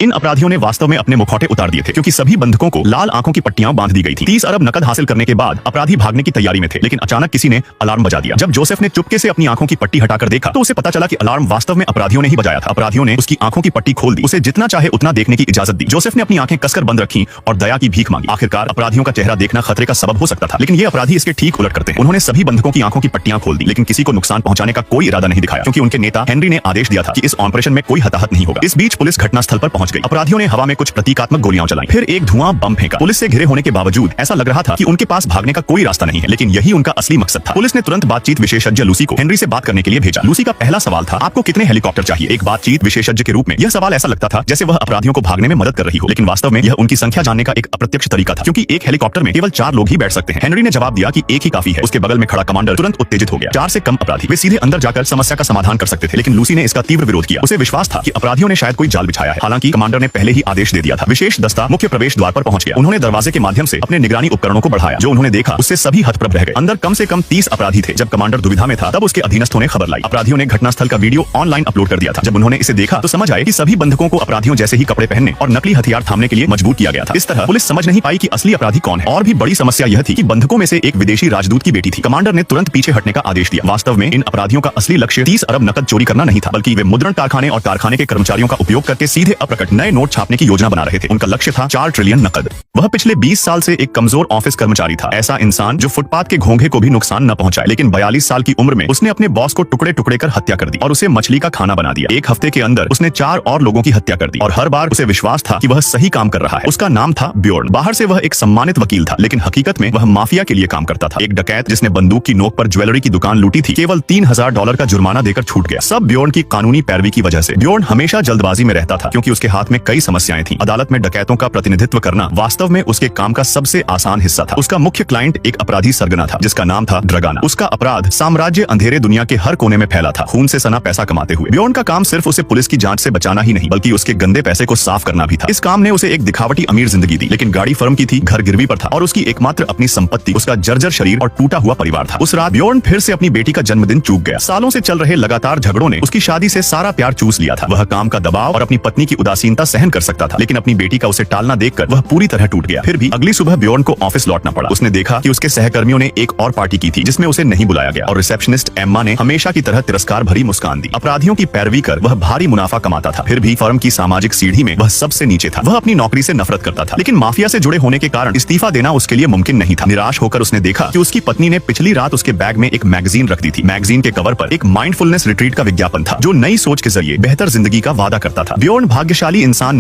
इन अपराधियों ने वास्तव में अपने मुखौटे उतार दिए थे, क्योंकि सभी बंधकों को लाल आंखों की पट्टियां बांध दी गई थी। 30 अरब नकद हासिल करने के बाद अपराधी भागने की तैयारी में थे, लेकिन अचानक किसी ने अलार्म बजा दिया। जब जोसेफ ने चुपके से अपनी आंखों की पट्टी हटाकर देखा तो उसे पता चला कि अलार्म वास्तव में अपराधियों ने ही बजाया था। अपराधियों ने उसकी आंखों की पट्टी खोल दी, उसे जितना चाहे उतना देखने की इजाजत दी। जोसेफ ने अपनी आंखें कसकर बंद रखी और दया की भीख मांगी। आखिरकार अपराधियों का चेहरा देखना खतरे का सबब हो सकता था, लेकिन ये अपराधी इसके ठीक उलट करते हैं। उन्होंने सभी बंधकों की आंखों की पट्टियां खोल दी, लेकिन किसी को नुकसान पहुंचाने का कोई इरादा नहीं दिखाया, क्योंकि उनके नेता हेनरी ने आदेश दिया था कि इस ऑपरेशन में कोई हताहत नहीं होगा। इस बीच पुलिस घटनास्थल पर पहुंच गई। अपराधियों ने हवा में कुछ प्रतीकात्मक गोलियां चलाई, फिर एक धुआं बम फेंका। पुलिस से घिरे होने के बावजूद ऐसा लग रहा था कि उनके पास भागने का कोई रास्ता नहीं है, लेकिन यही उनका असली मकसद था। पुलिस ने तुरंत बातचीत विशेषज्ञ लूसी को हेनरी से बात करने के लिए भेजा। लूसी का पहला सवाल था, आपको कितने हेलीकॉप्टर चाहिए? एक बातचीत विशेषज्ञ के रूप में यह सवाल ऐसा लगता था जैसे वह अपराधियों को भागने में मदद कर रही हो, लेकिन वास्तव में यह उनकी संख्या जानने का एक अप्रत्यक्ष तरीका था, क्योंकि एक हेलीकॉप्टर में केवल 4 लोग ही बैठ सकते हैं। हेनरी ने जवाब दिया कि एक ही काफी है। उसके बगल में खड़ा कमांडर तुरंत उत्तेजित हो गया। 4 से कम अपराधी, वे सीधे अंदर जाकर समस्या का समाधान कर सकते थे, लेकिन लूसी ने इसका तीव्र विरोध किया। उसे विश्वास था कि अपराधियों ने शायद कोई जाल बिछाया है। हालांकि कमांडर ने पहले ही आदेश दे दिया था। विशेष दस्ता मुख्य प्रवेश द्वार पर पहुंच गया। उन्होंने दरवाजे के माध्यम से अपने निगरानी उपकरणों को बढ़ाया। जो उन्होंने देखा उससे सभी हतप्रभ रह गए। अंदर कम से कम 30 अपराधी थे। जब कमांडर दुविधा में था तब उसके अधीनस्थों ने खबर लाई। अपराधियों ने घटनास्थल का वीडियो ऑनलाइन अपलोड कर दिया था। जब उन्होंने इसे देखा तो समझ आए कि सभी बंधकों को अपराधियों जैसे ही कपड़े पहनने और नकली हथियार थामने के लिए मजबूर किया गया था। इस तरह पुलिस समझ नहीं पाई कि असली अपराधी कौन है। और भी बड़ी समस्या यह थी कि बंधकों में से एक विदेशी राजदूत की बेटी थी। कमांडर ने तुरंत पीछे हटने का आदेश दिया। वास्तव में इन अपराधियों का असली लक्ष्य 30 अरब नकद चोरी करना नहीं था, बल्कि वे मुद्रण कारखाने और कारखाने के कर्मचारियों का उपयोग करके सीधे अप्रकट नए नोट छापने की योजना बना रहे थे। उनका लक्ष्य था 4 ट्रिलियन नकद। वह पिछले 20 साल से एक कमजोर ऑफिस कर्मचारी था, ऐसा इंसान जो फुटपाथ के घोंघे को भी नुकसान न पहुंचाए। लेकिन 42 साल की उम्र में उसने अपने बॉस को टुकड़े टुकड़े कर हत्या कर दी और उसे मछली का खाना बना दिया। एक हफ्ते के अंदर उसने 4 और लोगों की हत्या कर दी और हर बार उसे विश्वास था कि वह सही काम कर रहा है। उसका नाम था ब्योर्न। बाहर से वह एक सम्मानित वकील था, लेकिन हकीकत में वह माफिया के लिए काम करता था। एक डकैत जिसने बंदूक की नोक पर ज्वेलरी की दुकान लूटी थी, केवल $3000 का जुर्माना देकर छूट गया। सब ब्योर्न की कानूनी पैरवी की वजह से। ब्योर्न हमेशा जल्दबाजी में रहता था, क्योंकि उसके हाथ में कई समस्याएं थी। अदालत में डकैतों का प्रतिनिधित्व करना वास्तव में उसके काम का सबसे आसान हिस्सा था। उसका मुख्य क्लाइंट एक अपराधी सरगना था, जिसका नाम था ड्रगाना। उसका अपराध साम्राज्य अंधेरे दुनिया के हर कोने में फैला था, खून से सना पैसा कमाते हुए। ब्योर्न का काम सिर्फ उसे पुलिस की जांच से बचाना ही नहीं, बल्कि उसके गंदे पैसे को साफ करना भी था। इस काम ने उसे एक दिखावटी अमीर जिंदगी दी, लेकिन गाड़ी फर्म की थी, घर गिरवी पर था और उसकी एकमात्र अपनी संपत्ति उसका जर्जर शरीर और टूटा हुआ परिवार था। उस रात ब्योर्न फिर से अपनी बेटी का जन्मदिन चूक गया। सालों से चल रहे लगातार झगड़ों ने उसकी शादी से सारा प्यार चूस लिया था। वह काम का दबाव और अपनी पत्नी की उदासीनता सहन कर सकता था, लेकिन अपनी बेटी का उसे टालना देखकर वह पूरी तरह टूट गया। फिर भी अगली सुबह ब्योर्न को ऑफिस लौटना पड़ा। उसने देखा कि उसके सहकर्मियों ने एक और पार्टी की थी, जिसमें उसे नहीं बुलाया गया और रिसेप्शनिस्ट एम्मा ने हमेशा की तरह तिरस्कार भरी मुस्कान दी। अपराधियों की पैरवी कर वह भारी मुनाफा कमाता था, फिर भी फर्म की सामाजिक सीढ़ी में वह सबसे नीचे था। वह अपनी नौकरी से नफरत करता था, लेकिन माफिया से जुड़े होने के कारण इस्तीफा देना उसके लिए मुमकिन नहीं था। निराश होकर उसने देखा कि उसकी पत्नी ने पिछली रात उसके बैग में एक मैगजीन रख दी थी। मैगजीन के कवर पर एक माइंडफुलनेस रिट्रीट का विज्ञापन था, जो नई सोच के जरिए बेहतर जिंदगी का वादा करता था। ब्योर्न भाग्यशाली इंसान